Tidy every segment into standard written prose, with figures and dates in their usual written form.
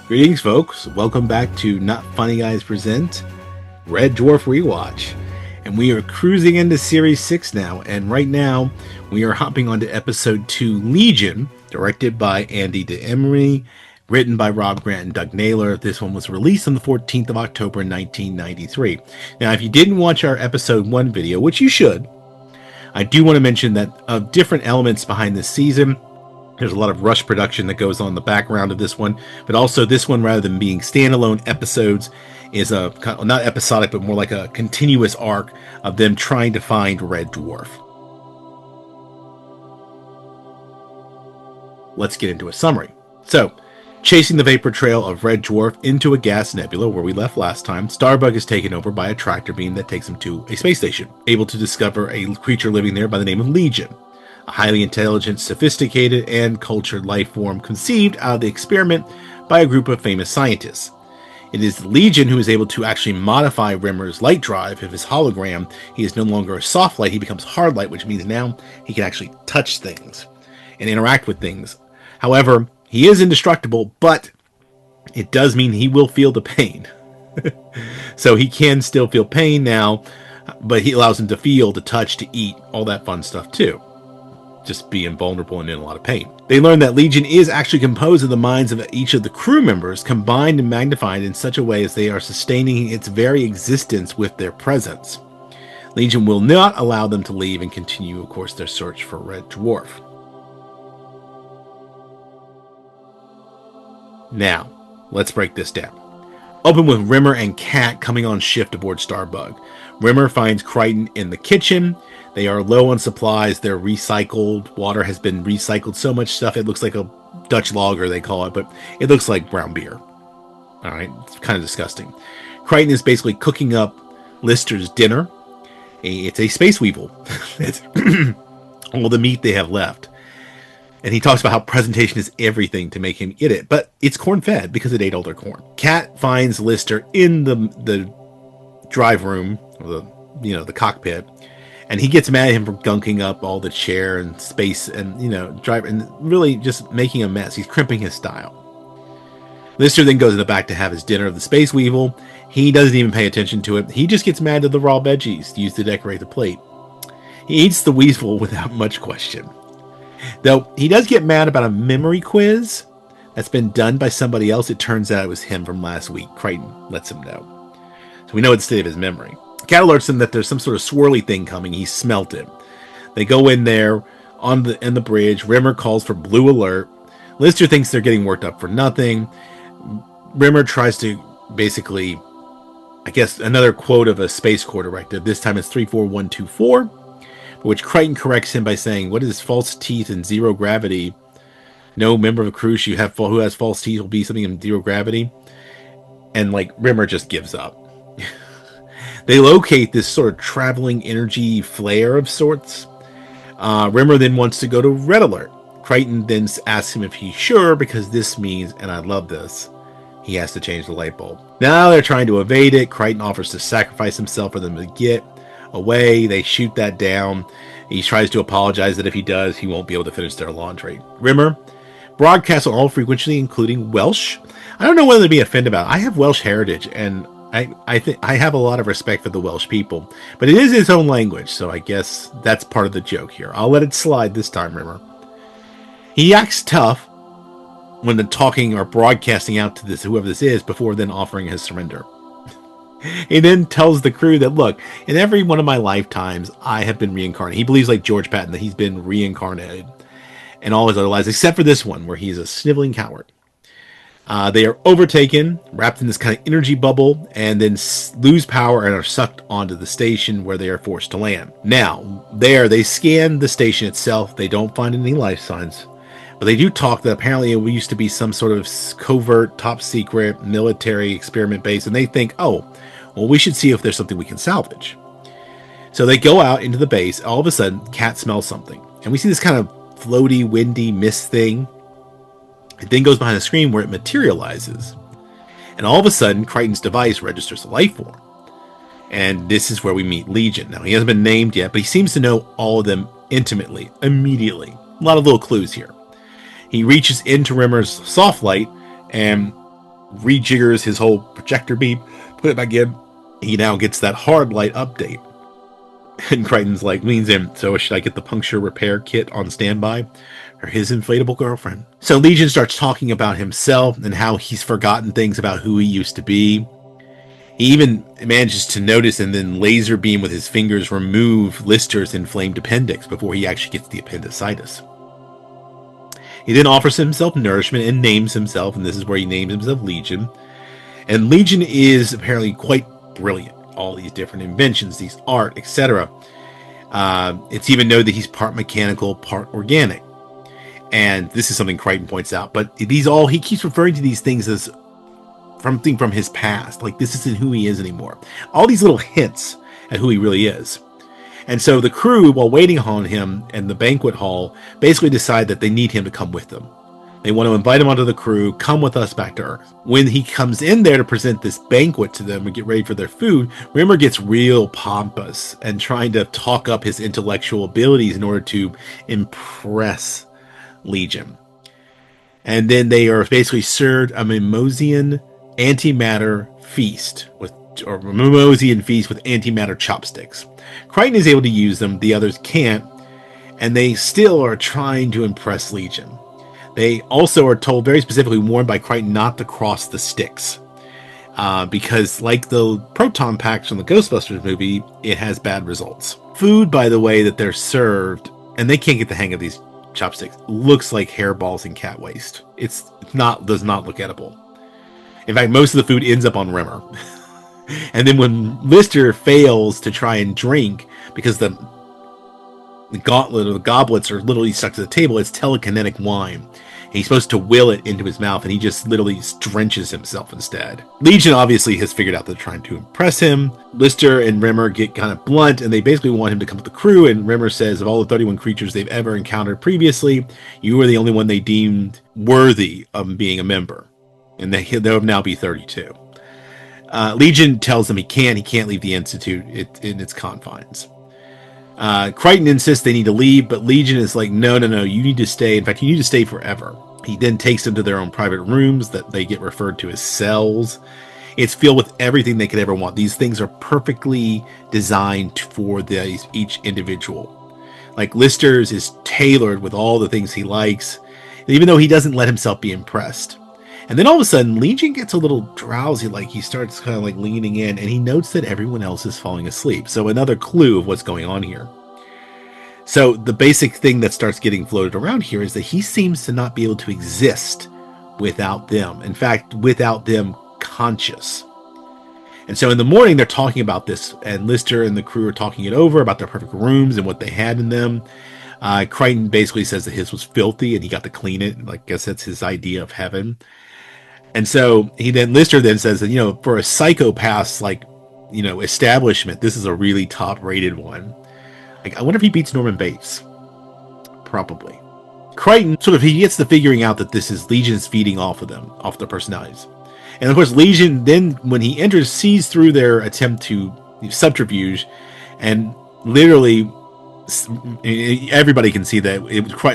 Greetings, folks. Welcome back to Not Funny Guys Present Red Dwarf Rewatch. And we are cruising into Series 6 now. And right now, we are hopping onto Episode 2, Legion, directed by Andy DeEmery, written by Rob Grant and Doug Naylor. This one was released on the 14th of October, 1993. Now, if you didn't watch our Episode 1 video, which you should, I do want to mention that of different elements behind this season. There's a lot of rush production that goes on in the background of this one, but also this one, rather than being standalone episodes, is a not episodic, but more like a continuous arc of them trying to find Red Dwarf. Let's get into a summary. So, chasing the vapor trail of Red Dwarf into a gas nebula where we left last time, Starbug is taken over by a tractor beam that takes him to a space station, able to discover a creature living there by the name of Legion. A highly intelligent, sophisticated, and cultured life form conceived out of the experiment by a group of famous scientists. It is Legion who is able to actually modify Rimmer's light drive. If his hologram, he is no longer a soft light, he becomes hard light, which means now he can actually touch things and interact with things. However, he is indestructible, but it does mean he will feel the pain. So he can still feel pain now, but he allows him to feel, to touch, to eat, all that fun stuff too. Just being vulnerable and in a lot of pain. They learn that Legion is actually composed of the minds of each of the crew members, combined and magnified in such a way as they are sustaining its very existence with their presence. Legion will not allow them to leave and continue, of course, their search for Red Dwarf. Now, let's break this down. Open with Rimmer and Kat coming on shift aboard Starbug. Rimmer finds Crichton in the kitchen. They are low on supplies. They're recycled. Water has been recycled. So much stuff. It looks like a Dutch lager, they call it, but it looks like brown beer. All right. It's kind of disgusting. Crichton is basically cooking up Lister's dinner. It's a space weevil. It's all the meat they have left. And he talks about how presentation is everything to make him eat it. But it's corn-fed because it ate all their corn. Kat finds Lister in the drive room, or the cockpit. And he gets mad at him for gunking up all the chair and space and, drive, and really just making a mess. He's crimping his style. Lister then goes in the back to have his dinner of the Space Weevil. He doesn't even pay attention to it. He just gets mad at the raw veggies used to decorate the plate. He eats the weevil without much question. Though he does get mad about a memory quiz that's been done by somebody else. It turns out it was him from last week. Crichton lets him know. So we know it's the state of his memory. Cat alerts him that there's some sort of swirly thing coming. He smelt it. They go in there in the bridge. Rimmer calls for blue alert. Lister thinks they're getting worked up for nothing. Rimmer tries to basically, I guess, another quote of a Space Corps directive. This time it's 34124, which Crichton corrects him by saying, "What is false teeth and zero gravity? No member of a crew who has false teeth will be something in zero gravity." And Rimmer just gives up. They locate this sort of traveling energy flare of sorts. Rimmer then wants to go to red alert. Crichton then asks him if he's sure, because this means, and I love this, he has to change the light bulb. Now they're trying to evade it. Crichton offers to sacrifice himself for them to get away. They shoot that down. He tries to apologize that if he does, he won't be able to finish their laundry. Rimmer broadcasts on all frequency, including Welsh. I don't know whether to be offended about it. I have Welsh heritage, and I think I have a lot of respect for the Welsh people, but it is its own language, so I guess that's part of the joke here. I'll let it slide this time, Rimmer. He acts tough when the talking or broadcasting out to whoever this is, before then offering his surrender. He then tells the crew that, look, in every one of my lifetimes, I have been reincarnated. He believes, like George Patton, that he's been reincarnated in all his other lives, except for this one, where he's a sniveling coward. They are overtaken, wrapped in this kind of energy bubble, and then lose power and are sucked onto the station where they are forced to land. Now, they scan the station itself. They don't find any life signs, but they do talk that apparently it used to be some sort of covert, top secret military experiment base, and they think, oh, well, we should see if there's something we can salvage. So they go out into the base. All of a sudden, Kat smells something, and we see this kind of floaty, windy mist thing. It then goes behind the screen where it materializes. And all of a sudden, Crichton's device registers a life form. And this is where we meet Legion. Now, he hasn't been named yet, but he seems to know all of them intimately, immediately. A lot of little clues here. He reaches into Rimmer's soft light and rejiggers his whole projector beam, put it back in. He now gets that hard light update. And Crichton's like, leans in, so should I get the puncture repair kit on standby? Or his inflatable girlfriend? So Legion starts talking about himself and how he's forgotten things about who he used to be. He even manages to notice and then laser beam with his fingers remove Lister's inflamed appendix before he actually gets the appendicitis. He then offers himself nourishment and names himself, and this is where he names himself Legion. And Legion is apparently quite brilliant. All these different inventions, these art, etc. It's even known that he's part mechanical, part organic. And this is something Crichton points out. But he keeps referring to these things as something from his past. Like, this isn't who he is anymore. All these little hints at who he really is. And so the crew, while waiting on him in the banquet hall, basically decide that they need him to come with them. They want to invite him onto the crew, come with us back to Earth. When he comes in there to present this banquet to them and get ready for their food, Rimmer gets real pompous and trying to talk up his intellectual abilities in order to impress Legion. And then they are basically served a Mimosian antimatter feast with antimatter chopsticks. Crichton is able to use them, the others can't, and they still are trying to impress Legion. They also are told, very specifically warned by Crichton, not to cross the sticks. Because like the proton packs from the Ghostbusters movie, it has bad results. Food, by the way, that they're served, and they can't get the hang of these chopsticks, looks like hairballs and cat waste. Does not look edible. In fact, most of the food ends up on Rimmer. And then when Lister fails to try and drink, because the gauntlet or the goblets are literally stuck to the table, it's telekinetic wine. And he's supposed to will it into his mouth, and he just literally drenches himself instead. Legion obviously has figured out they're trying to impress him. Lister and Rimmer get kind of blunt, and they basically want him to come with the crew, and Rimmer says of all the 31 creatures they've ever encountered previously, you were the only one they deemed worthy of being a member. And there'll now be 32. Legion tells him he can't leave the Institute in its confines. Crichton insists they need to leave, but Legion is like, no, you need to stay. In fact, you need to stay forever. He then takes them to their own private rooms that they get referred to as cells. It's filled with everything they could ever want. These things are perfectly designed for each individual. Like Lister's is tailored with all the things he likes, even though he doesn't let himself be impressed. And then all of a sudden, Legion gets a little drowsy, like he starts kind of like leaning in, and he notes that everyone else is falling asleep. So another clue of what's going on here. So the basic thing that starts getting floated around here is that he seems to not be able to exist without them. In fact, without them conscious. And so in the morning, they're talking about this, and Lister and the crew are talking it over about their perfect rooms and what they had in them. Crichton basically says that his was filthy and he got to clean it. I guess that's his idea of heaven. And so Lister then says that, for a psychopath's establishment, this is a really top rated one. Like, I wonder if he beats Norman Bates. Probably. Crichton he gets to figuring out that this is Legion's feeding off of them, off their personalities. And of course, Legion then, when he enters, sees through their attempt to subterfuge, and literally everybody can see that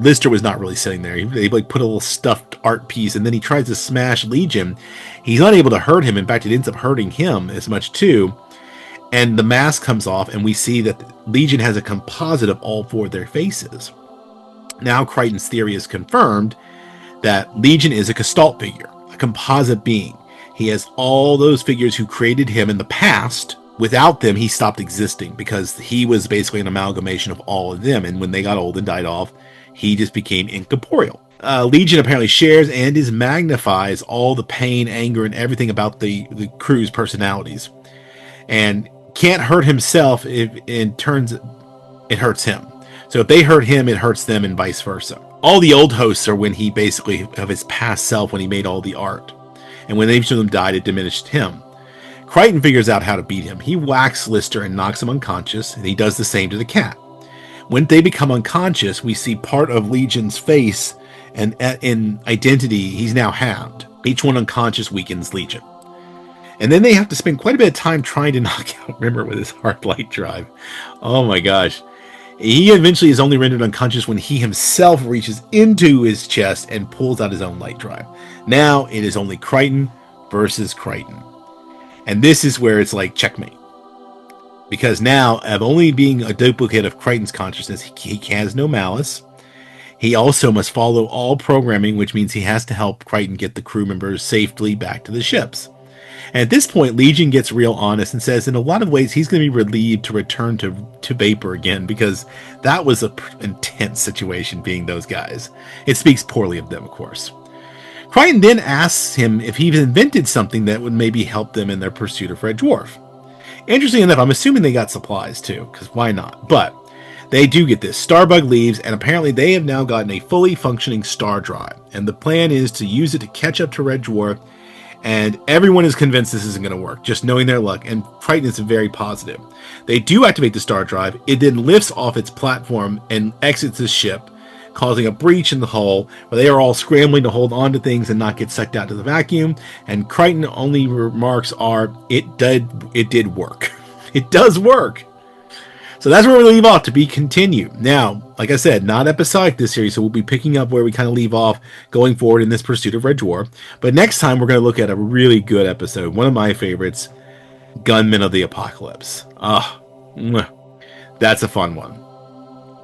Lister was not really sitting there. They put a little stuffed art piece, and then he tries to smash Legion. He's not able to hurt him. In fact, it ends up hurting him as much too. And the mask comes off, and we see that Legion has a composite of all four of their faces. Now Crichton's theory is confirmed that Legion is a Gestalt figure, a composite being. He has all those figures who created him in the past. Without them, he stopped existing because he was basically an amalgamation of all of them. And when they got old and died off, he just became incorporeal. Legion apparently shares and magnifies all the pain, anger, and everything about the crew's personalities. And can't hurt himself if in turns it hurts him. So if they hurt him, it hurts them and vice versa. All the old hosts are when he basically of his past self when he made all the art. And when each of them died, it diminished him. Crichton figures out how to beat him. He whacks Lister and knocks him unconscious, and he does the same to the cat. When they become unconscious, we see part of Legion's face, and in identity, he's now halved. Each one unconscious weakens Legion. And then they have to spend quite a bit of time trying to knock out Rimmer with his hard light drive. Oh my gosh. He eventually is only rendered unconscious when he himself reaches into his chest and pulls out his own light drive. Now it is only Crichton versus Crichton. And this is where it's like checkmate. Because now, of only being a duplicate of Crichton's consciousness, he has no malice. He also must follow all programming, which means he has to help Crichton get the crew members safely back to the ships. And at this point, Legion gets real honest and says in a lot of ways he's going to be relieved to return to Vapor again, because that was an intense situation being those guys. It speaks poorly of them, of course. Crichton then asks him if he's invented something that would maybe help them in their pursuit of Red Dwarf. Interesting enough, I'm assuming they got supplies too, because why not? But they do get this. Starbug leaves, and apparently they have now gotten a fully functioning star drive. And the plan is to use it to catch up to Red Dwarf, and everyone is convinced this isn't going to work, just knowing their luck, and Crichton is very positive. They do activate the star drive. It then lifts off its platform and exits the ship, causing a breach in the hull, where they are all scrambling to hold on to things and not get sucked out to the vacuum. And Crichton only remarks are, it did work. It does work. So that's where we leave off, to be continued. Now, like I said, not episodic this series, so we'll be picking up where we kind of leave off going forward in this pursuit of Red Dwarf. But next time, we're going to look at a really good episode, one of my favorites, Gunmen of the Apocalypse. That's a fun one.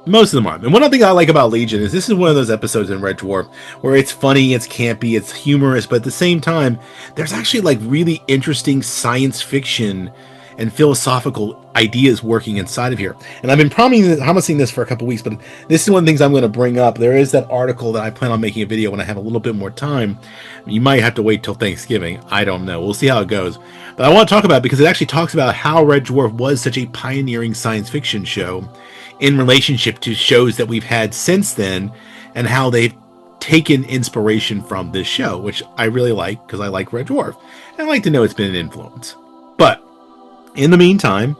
Most of them are. And one other thing I like about Legion is this is one of those episodes in Red Dwarf where it's funny, it's campy, it's humorous, but at the same time, there's actually like really interesting science fiction and philosophical ideas working inside of here. And I've been promising this for a couple weeks, but this is one of the things I'm going to bring up. There is that article that I plan on making a video when I have a little bit more time. You might have to wait till Thanksgiving. I don't know. We'll see how it goes. But I want to talk about it because it actually talks about how Red Dwarf was such a pioneering science fiction show in relationship to shows that we've had since then, and how they've taken inspiration from this show, which I really like because I like Red Dwarf. And I like to know it's been an influence. But in the meantime,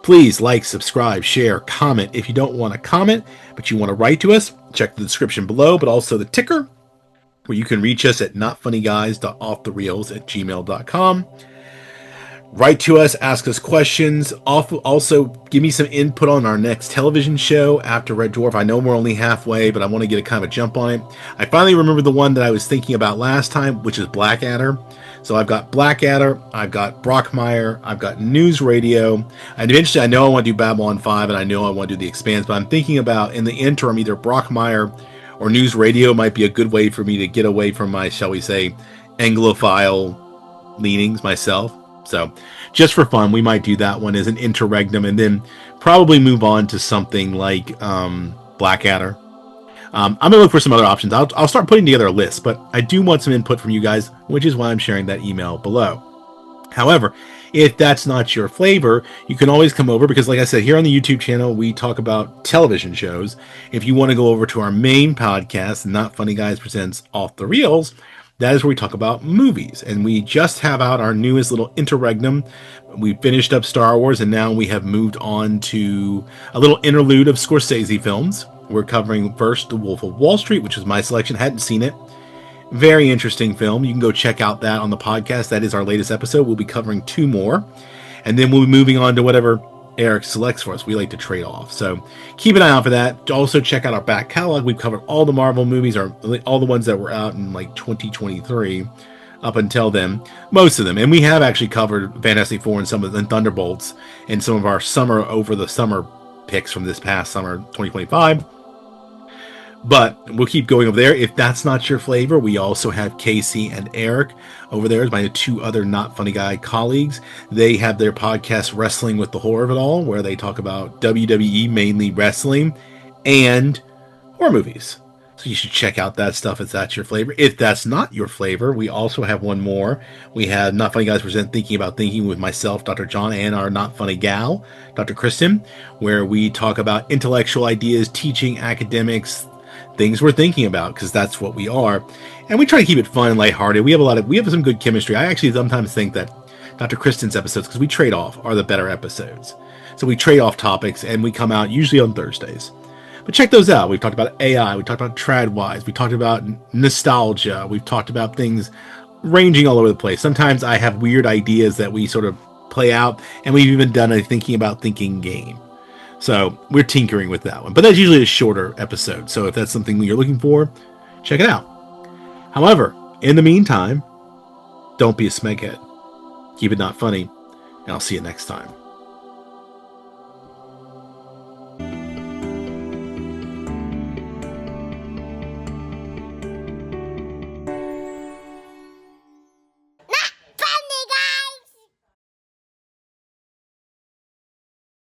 please like, subscribe, share, comment. If you don't want to comment, but you want to write to us, check the description below, but also the ticker, where you can reach us at notfunnyguys.offthereels@gmail.com. Write to us, ask us questions. Also, give me some input on our next television show after Red Dwarf. I know we're only halfway, but I want to get a kind of a jump on it. I finally remember the one that I was thinking about last time, which is Blackadder. So I've got Blackadder, I've got Brockmire, I've got News Radio, and eventually I know I want to do Babylon 5, and I know I want to do The Expanse, but I'm thinking about, in the interim, either Brockmire or News Radio might be a good way for me to get away from my, shall we say, Anglophile leanings myself. So just for fun, we might do that one as an interregnum, and then probably move on to something like Blackadder. I'm going to look for some other options. I'll start putting together a list, but I do want some input from you guys, which is why I'm sharing that email below. However, if that's not your flavor, you can always come over, because like I said, here on the YouTube channel, we talk about television shows. If you want to go over to our main podcast, Not Funny Guys Presents Off the Reels, that is where we talk about movies. And we just have out our newest little interregnum. We finished up Star Wars, and now we have moved on to a little interlude of Scorsese films. We're covering first The Wolf of Wall Street, which is my selection. Hadn't seen it. Very interesting film. You can go check out that on the podcast. That is our latest episode. We'll be covering 2 more. And then we'll be moving on to whatever Eric selects for us. We like to trade off. So keep an eye out for that. Also check out our back catalog. We've covered all the Marvel movies, or all the ones that were out in like 2023 up until then. Most of them. And we have actually covered Fantastic Four and some of the Thunderbolts and some of our over the summer picks from this past summer, 2025. But we'll keep going over there. If that's not your flavor, we also have Casey and Eric over there as my 2 other Not Funny Guy colleagues. They have their podcast, Wrestling with the Horror of It All, where they talk about WWE, mainly wrestling, and horror movies. So you should check out that stuff if that's your flavor. If that's not your flavor, we also have one more. We have Not Funny Guys Present Thinking About Thinking with myself, Dr. John, and our Not Funny gal, Dr. Kristen, where we talk about intellectual ideas, teaching, academics, things we're thinking about, because that's what we are. And we try to keep it fun and lighthearted. We have some good chemistry. I actually sometimes think that Dr. Kristen's episodes, because we trade off, are the better episodes. So we trade off topics, and we come out usually on Thursdays. But check those out. We've talked about AI. We talked about Tradwise. We talked about nostalgia. We've talked about things ranging all over the place. Sometimes I have weird ideas that we sort of play out, and we've even done a thinking about thinking game. So we're tinkering with that one. But that's usually a shorter episode. So if that's something you're looking for, check it out. However, in the meantime, don't be a smeghead. Keep it not funny, and I'll see you next time.